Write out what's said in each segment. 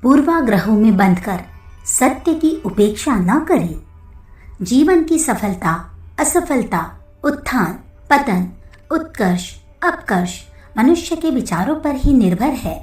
पूर्वाग्रहों में बंधकर सत्य की उपेक्षा न करें। जीवन की सफलता, असफलता, उत्थान, पतन, उत्कर्ष, अपकर्ष मनुष्य के विचारों पर ही निर्भर है।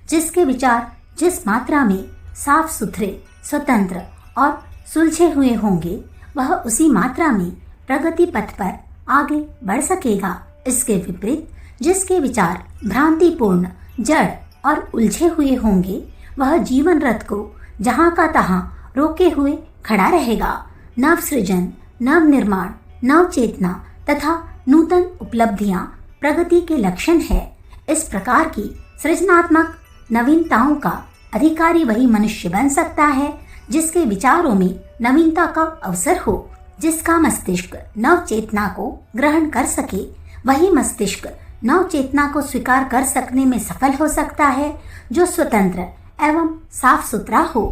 जिसके विचार जिस मात्रा में साफ सुथरे, स्वतंत्र और सुलझे हुए होंगे, वह उसी मात्रा में प्रगति पथ पर आगे बढ़ सकेगा। इसके विपरीत जिसके विचार भ्रांतिपूर्ण, जड़ और उलझे हुए होंगे, वह जीवन रथ को जहां का तहां रोके हुए खड़ा रहेगा। नव सृजन, नव निर्माण, नव चेतना तथा नूतन उपलब्धियां प्रगति के लक्षण है। इस प्रकार की सृजनात्मक नवीनताओं का अधिकारी वही मनुष्य बन सकता है जिसके विचारों में नवीनता का अवसर हो। जिसका मस्तिष्क नव चेतना को ग्रहण कर सके, वही मस्तिष्क नव चेतना को स्वीकार कर सकने में सफल हो सकता है जो स्वतंत्र एवं साफ सुथरा हो।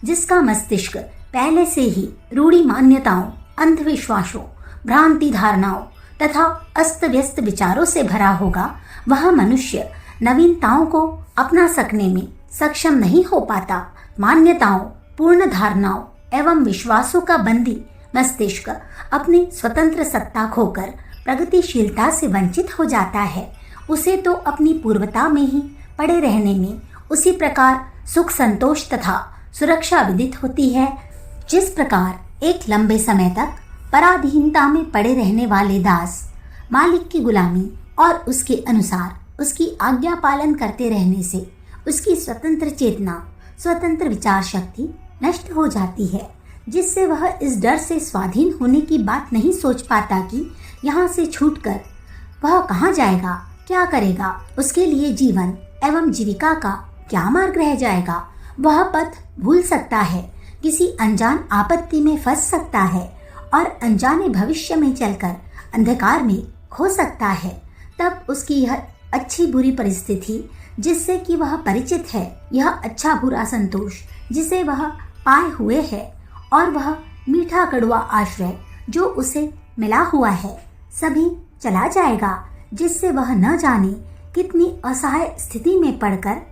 जिसका मस्तिष्क पहले से ही रूढ़ी मान्यताओं, अंधविश्वासों, भ्रांति धारणाओं तथा अस्त व्यस्त विचारों से भरा होगा, वह मनुष्य नवीनताओं को अपना सकने में सक्षम नहीं हो पाता। मान्यताओं, पूर्ण धारणाओं एवं विश्वासों का बंदी मस्तिष्क अपनी स्वतंत्र सत्ता खोकर प्रगतिशीलता से वंचित हो जाता है। उसे तो अपनी पूर्वता में ही पड़े रहने में उसी प्रकार सुख, संतोष तथा सुरक्षा विदित होती है जिस प्रकार एक लंबे समय तक पराधीनता में पड़े रहने वाले दास मालिक की गुलामी और उसके अनुसार उसकी आज्ञा पालन करते रहने से उसकी स्वतंत्र चेतना, स्वतंत्र विचार शक्ति नष्ट हो जाती है, जिससे वह इस डर से स्वाधीन होने की बात नहीं सोच पाता कि यहाँ से छूटकर वह कहाँ जाएगा, क्या करेगा, उसके लिए जीवन एवं जीविका का क्या मार्ग रह जाएगा। वह पथ भूल सकता है, किसी अनजान आपत्ति में फंस सकता है और अनजाने भविष्य में चलकर अंधकार में खो सकता है। तब उसकी यह अच्छी बुरी परिस्थिति जिससे कि वह परिचित है, यह अच्छा बुरा संतोष जिसे वह पाए हुए है और वह मीठा कड़वा आश्रय जो उसे मिला हुआ है, सभी चला जाएगा, जिससे वह न जाने कितनी असहाय स्थिति में पड़कर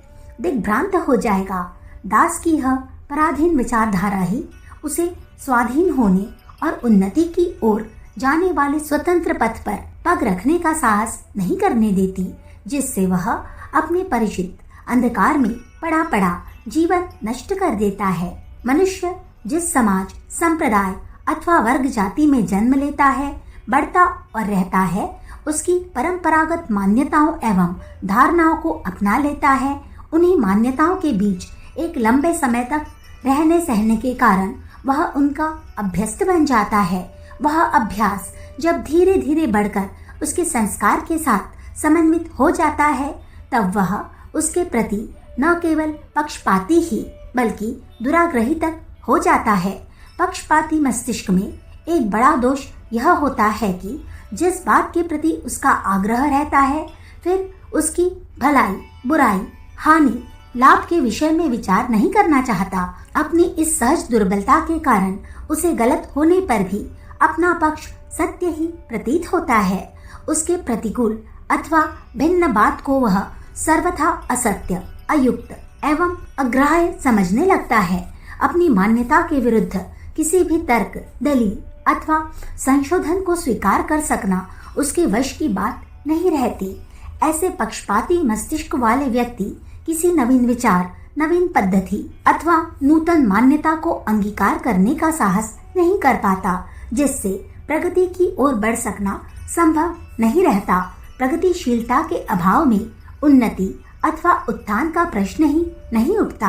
दिग्भ्रांत हो जाएगा। दास की यह पराधीन विचारधारा ही उसे स्वाधीन होने और उन्नति की ओर जाने वाले स्वतंत्र पथ पर पग रखने का साहस नहीं करने देती, जिससे वह अपने परिचित अंधकार में पड़ा पड़ा जीवन नष्ट कर देता है। मनुष्य जिस समाज, संप्रदाय अथवा वर्ग जाति में जन्म लेता है, बढ़ता और रहता है, उसकी परंपरागत मान्यताओं एवं धारणाओं को अपना लेता है। उन्हीं मान्यताओं के बीच एक लंबे समय तक रहने सहने के कारण वह उनका अभ्यस्त बन जाता है। वह अभ्यास जब धीरे धीरे बढ़कर उसके संस्कार के साथ समन्वित हो जाता है, तब वह उसके प्रति न केवल पक्षपाती ही बल्कि दुराग्रही तक हो जाता है। पक्षपाती मस्तिष्क में एक बड़ा दोष यह होता है कि जिस बात के प्रति उसका आग्रह रहता है, फिर उसकी भलाई, बुराई, हानि, लाभ के विषय में विचार नहीं करना चाहता। अपनी इस सहज दुर्बलता के कारण उसे गलत होने पर भी अपना पक्ष सत्य ही प्रतीत होता है। उसके प्रतिकूल अथवा भिन्न बात को वह सर्वथा असत्य, अयुक्त एवं अग्राह्य समझने लगता है। अपनी मान्यता के विरुद्ध किसी भी तर्क, दलील अथवा संशोधन को स्वीकार कर सकना उसके वश की बात नहीं रहती। ऐसे पक्षपाती मस्तिष्क वाले व्यक्ति किसी नवीन विचार, नवीन पद्धति अथवा नूतन मान्यता को अंगीकार करने का साहस नहीं कर पाता, जिससे प्रगति की ओर बढ़ सकना संभव नहीं रहता। प्रगतिशीलता के अभाव में उन्नति अथवा उत्थान का प्रश्न ही नहीं उठता।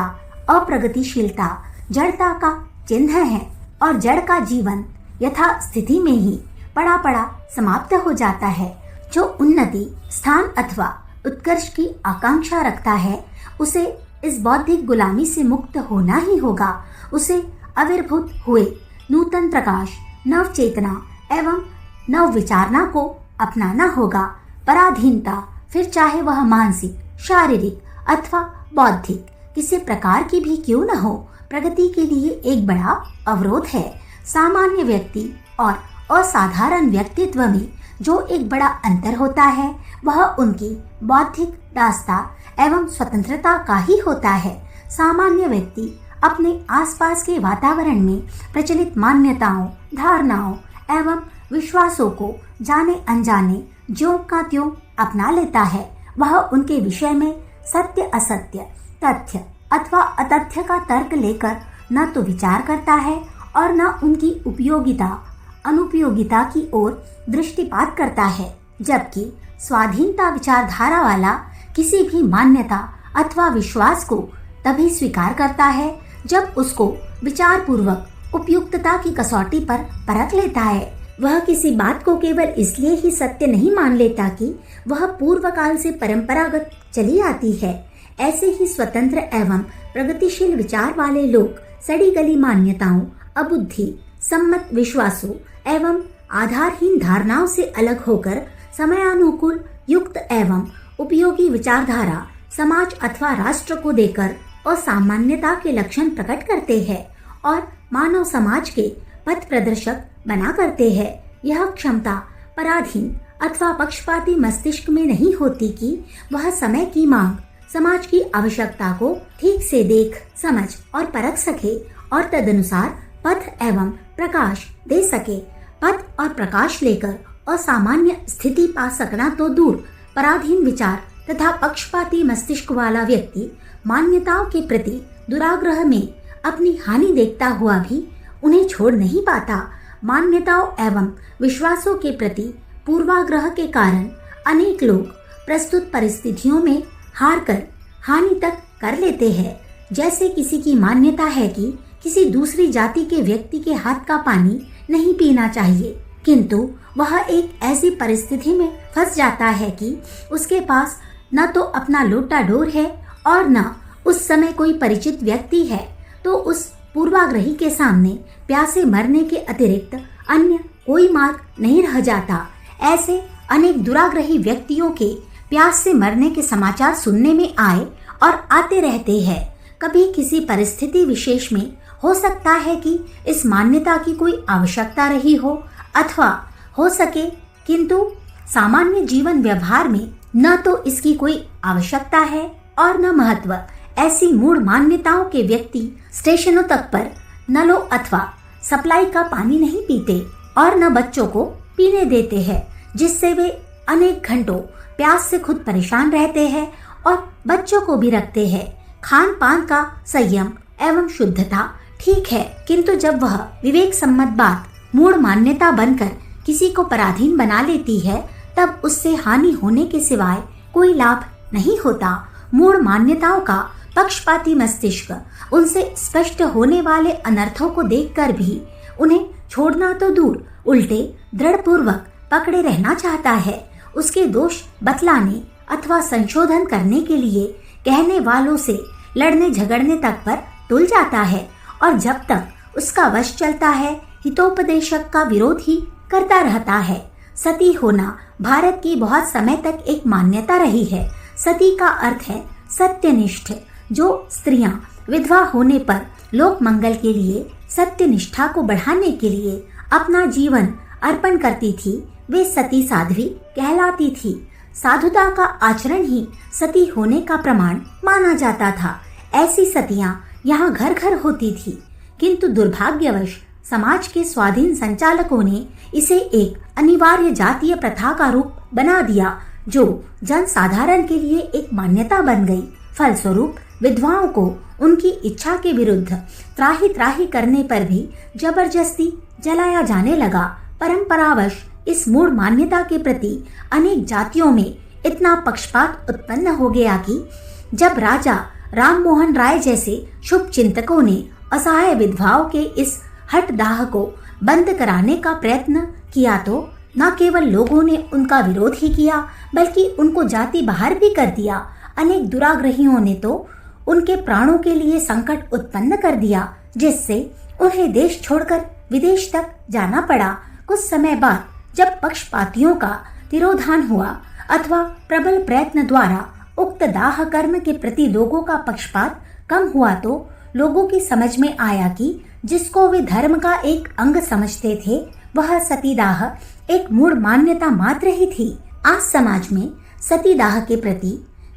अप्रगतिशीलता जड़ता का चिन्ह है और जड़ का जीवन यथा स्थिति में ही पड़ा पड़ा समाप्त हो जाता है। जो उन्नति, स्थान अथवा उत्कर्ष की आकांक्षा रखता है, उसे इस बौद्धिक गुलामी से मुक्त होना ही होगा। उसे आविर्भूत हुए नूतन प्रकाश, नव चेतना एवं नव विचारना को अपनाना होगा। पराधीनता, फिर चाहे वह मानसिक, शारीरिक अथवा बौद्धिक किसी प्रकार की भी क्यों न हो, प्रगति के लिए एक बड़ा अवरोध है। सामान्य व्यक्ति और असाधारण व्यक्तित्व में जो एक बड़ा अंतर होता है, वह उनकी बौद्धिक दास्ता एवं स्वतंत्रता का ही होता है। सामान्य व्यक्ति अपने आसपास के वातावरण में प्रचलित मान्यताओं, धारणाओं एवं विश्वासों को जाने अनजाने ज्यों का त्यों अपना लेता है। वह उनके विषय में सत्य असत्य, तथ्य अथवा अतथ्य का तर्क लेकर न तो विचार करता है और न उनकी उपयोगिता अनुपयोगिता की ओर दृष्टिपात करता है। जबकि स्वाधीनता विचारधारा वाला किसी भी मान्यता अथवा विश्वास को तभी स्वीकार करता है जब उसको विचार पूर्वक उपयुक्तता की कसौटी पर परख लेता है। वह किसी बात को केवल इसलिए ही सत्य नहीं मान लेता कि वह पूर्व काल से परंपरागत चली आती है। ऐसे ही स्वतंत्र एवं प्रगतिशील विचार वाले लोग सड़ी गली मान्यताओं, अबुद्धि सम्मत विश्वासों एवं आधारहीन धारणाओं से अलग होकर समयानुकूल युक्त एवं उपयोगी विचारधारा समाज अथवा राष्ट्र को देकर असामान्यता के लक्षण प्रकट करते हैं और मानव समाज के पथ प्रदर्शक बना करते हैं। यह क्षमता पराधीन अथवा पक्षपाती मस्तिष्क में नहीं होती कि वह समय की मांग, समाज की आवश्यकता को ठीक से देख, समझ और परख सके और तदनुसार पथ एवं प्रकाश दे सके। पथ और प्रकाश लेकर असामान्य स्थिति पा सकना तो दूर, पराधीन विचार तथा पक्षपाती मस्तिष्क वाला व्यक्ति मान्यताओं के प्रति दुराग्रह में अपनी हानि देखता हुआ भी उन्हें छोड़ नहीं पाता। मान्यताओं एवं विश्वासों के प्रति पूर्वाग्रह के कारण अनेक लोग प्रस्तुत परिस्थितियों में हार कर हानि तक कर लेते हैं। जैसे किसी की मान्यता है कि किसी दूसरी जाति के व्यक्ति के हाथ का पानी नहीं पीना चाहिए, किंतु वह एक ऐसी परिस्थिति में फंस जाता है कि उसके पास न तो अपना लोटा डोर है और न उस समय कोई परिचित व्यक्ति है, तो उस पूर्वाग्रही के सामने प्यासे मरने के अतिरिक्त अन्य कोई मार्ग नहीं रह जाता। ऐसे अनेक दुराग्रही व्यक्तियों के प्यास से मरने के समाचार सुनने में आए और आते रहते हैं। कभी किसी परिस्थिति विशेष में हो सकता है कि इस मान्यता की कोई आवश्यकता रही हो अथवा हो सके, किंतु सामान्य जीवन व्यवहार में न तो इसकी कोई आवश्यकता है और न महत्व। ऐसी मूढ़ मान्यताओं के व्यक्ति स्टेशनों तक पर नलों अथवा सप्लाई का पानी नहीं पीते और न बच्चों को पीने देते हैं, जिससे वे अनेक घंटों प्यास से खुद परेशान रहते हैं और बच्चों को भी रखते हैं। खान पान का संयम एवं शुद्धता ठीक है, किंतु जब वह विवेक सम्मत बात मूढ़ मान्यता बनकर किसी को पराधीन बना लेती है, तब उससे हानि होने के सिवाय कोई लाभ नहीं होता। मूढ़ मान्यताओं का पक्षपाती मस्तिष्क उनसे स्पष्ट होने वाले अनर्थों को देखकर भी उन्हें छोड़ना तो दूर, उल्टे दृढ़ पूर्वक पकड़े रहना चाहता है। उसके दोष बतलाने अथवा संशोधन करने के लिए कहने वालों से लड़ने झगड़ने तक पर तुल जाता है और जब तक उसका वश चलता है हितोपदेशक का विरोध ही करता रहता है। सती होना भारत की बहुत समय तक एक मान्यता रही है। सती का अर्थ है सत्यनिष्ठ, जो स्त्रियां विधवा होने पर लोक मंगल के लिए सत्यनिष्ठा को बढ़ाने के लिए अपना जीवन अर्पण करती थी, वे सती साध्वी कहलाती थी। साधुता का आचरण ही सती होने का प्रमाण माना जाता था। ऐसी सतियां यहाँ घर घर होती थी, किंतु दुर्भाग्यवश समाज के स्वाधीन संचालकों ने इसे एक अनिवार्य जातीय प्रथा का रूप बना दिया, जो जन साधारण के लिए एक मान्यता बन गई। फलस्वरूप विधवाओं को उनकी इच्छा के विरुद्ध त्राही त्राही करने पर भी जबरदस्ती जलाया जाने लगा। परंपरावश इस मूढ़ मान्यता के प्रति अनेक जातियों में इतना पक्षपात उत्पन्न हो गया कि जब राजा राम मोहन राय जैसे शुभ चिंतकों ने असहाय विधवाओं के इस हठदाह को बंद कराने का प्रयत्न किया, तो न केवल लोगों ने उनका विरोध ही किया, बल्कि उनको जाति बाहर भी कर दिया। अनेक दुराग्रहियों ने तो उनके प्राणों के लिए संकट उत्पन्न कर दिया, जिससे उन्हें देश छोड़कर विदेश तक जाना पड़ा। कुछ समय बाद जब पक्षपातियों का तिरोधान हुआ अथवा प्रबल प्रयत्न द्वारा उक्त दाह कर्म के प्रति लोगों का पक्षपात कम हुआ, तो लोगों की समझ में आया कि जिसको वे धर्म का एक अंग समझते थे, वह सतीदाह एक मूढ़ मान्यता मात्र ही थी। आज समाज में सतीदाह के प्रति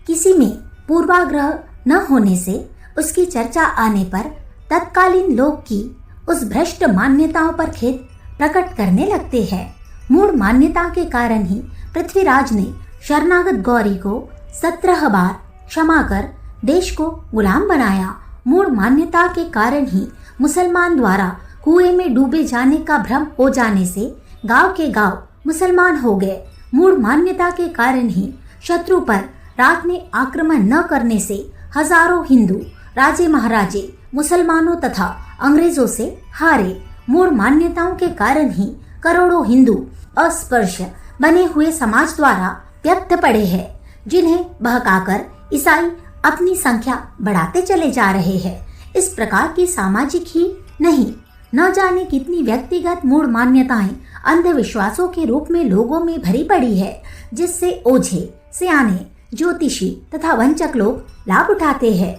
किसी में पूर्वाग्रह न होने से उसकी चर्चा आने पर तत्कालीन लोग की उस भ्रष्ट मान्यताओं पर खेद प्रकट करने लगते हैं। मूढ़ मान्यता के कारण ही पृथ्वीराज ने शरणागत गौरी को 17 बार क्षमा कर देश को गुलाम बनाया। मूढ़ मान्यता के कारण ही मुसलमान द्वारा कुएं में डूबे जाने का भ्रम हो जाने से गांव के गांव मुसलमान हो गए। मूढ़ मान्यता के कारण ही शत्रु पर रात में आक्रमण न करने से हजारों हिंदू राजे महाराजे मुसलमानों तथा अंग्रेजों से हारे। मूढ़ मान्यताओं के कारण ही करोड़ों हिंदू अस्पृश्य बने हुए समाज द्वारा व्यक्त पड़े हैं, जिन्हें बहकाकर ईसाई अपनी संख्या बढ़ाते चले जा रहे हैं। इस प्रकार की सामाजिक ही नहीं, न जाने कितनी व्यक्तिगत मूढ़ मान्यताएं अंधविश्वासों के रूप में लोगों में भरी पड़ी है, जिससे ओझे, सियाने, ज्योतिषी तथा वंचक लोग लाभ उठाते हैं।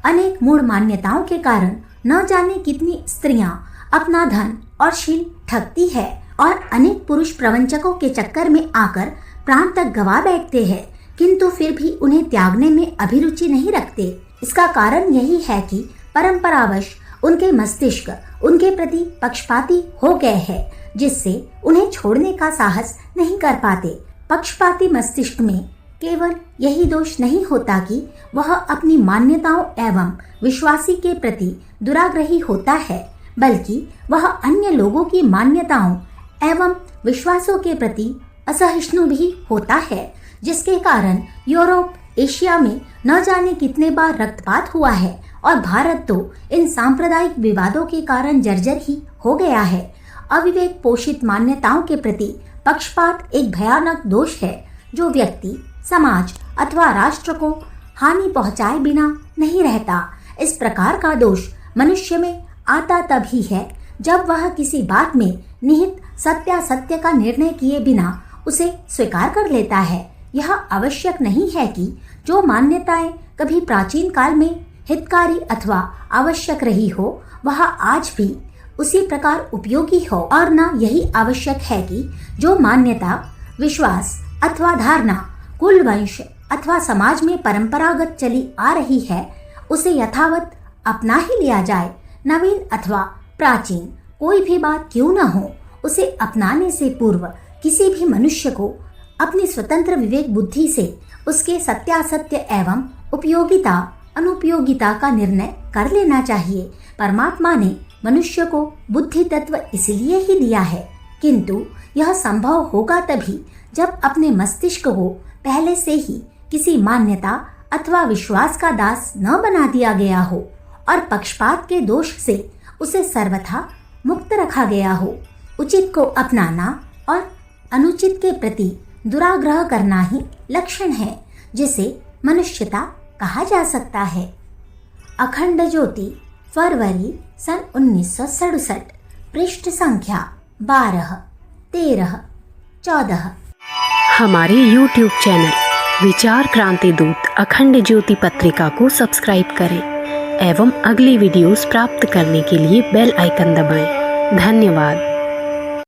अनेक मूढ़ मान्यताओं के कारण न जाने कितनी स्त्रियां अपना धन और शील ठगती है और अनेक पुरुष प्रवंचकों के चक्कर में आकर प्राण तक गवा बैठते हैं, किंतु फिर भी उन्हें त्यागने में अभिरुचि नहीं रखते। इसका कारण यही है कि परंपरावश उनके मस्तिष्क उनके प्रति पक्षपाती हो गए हैं, जिससे उन्हें छोड़ने का साहस नहीं कर पाते। पक्षपाती मस्तिष्क में केवल यही दोष नहीं होता कि वह अपनी मान्यताओं एवं विश्वासी के प्रति दुराग्रही होता है, बल्कि वह अन्य लोगों की मान्यताओं एवं विश्वासों के प्रति असहिष्णु भी होता है, जिसके कारण यूरोप, एशिया में न जाने कितने बार रक्तपात हुआ है और भारत तो इन सांप्रदायिक विवादों के कारण जर्जर ही हो गया है। अविवेक पोषित मान्यताओं के प्रति पक्षपात एक भयानक दोष है, जो व्यक्ति, समाज अथवा राष्ट्र को हानि पहुंचाए बिना नहीं रहता। इस प्रकार का दोष मनुष्य में आता तभी है जब वह किसी बात में निहित सत्यासत्य का निर्णय किए बिना उसे स्वीकार कर लेता है। यह आवश्यक नहीं है कि जो मान्यताएं कभी प्राचीन काल में हितकारी अथवा आवश्यक रही हो, वह आज भी उसी प्रकार उपयोगी हो, और न यही आवश्यक है कि जो मान्यता, विश्वास अथवा धारणा कुल, वंश अथवा समाज में परंपरागत चली आ रही है, उसे यथावत अपना ही लिया जाए। नवीन अथवा प्राचीन कोई भी बात क्यों न हो, उसे अपनाने से पूर्व किसी भी मनुष्य को अपनी स्वतंत्र विवेक बुद्धि से उसके सत्यासत्य एवं उपयोगिता अनुपयोगिता का निर्णय कर लेना चाहिए। परमात्मा ने मनुष्य को बुद्धि तत्व इसलिए ही दिया है, किंतु यह संभव होगा तभी जब अपने मस्तिष्क को पहले से ही किसी मान्यता अथवा विश्वास का दास न बना दिया गया हो और पक्षपात के दोष से उसे सर्वथा मुक्त रखा गया हो। उचित को अपनाना और अनुचित के प्रति दुराग्रह करना ही लक्षण है, जिसे मनुष्यता कहा जा सकता है। अखंड ज्योति, फरवरी सन 1967, पृष्ठ संख्या 12, 13, 14। हमारे YouTube चैनल विचार क्रांति दूत अखंड ज्योति पत्रिका को सब्सक्राइब करें एवं अगली वीडियोस प्राप्त करने के लिए बेल आइकन दबाएं। धन्यवाद।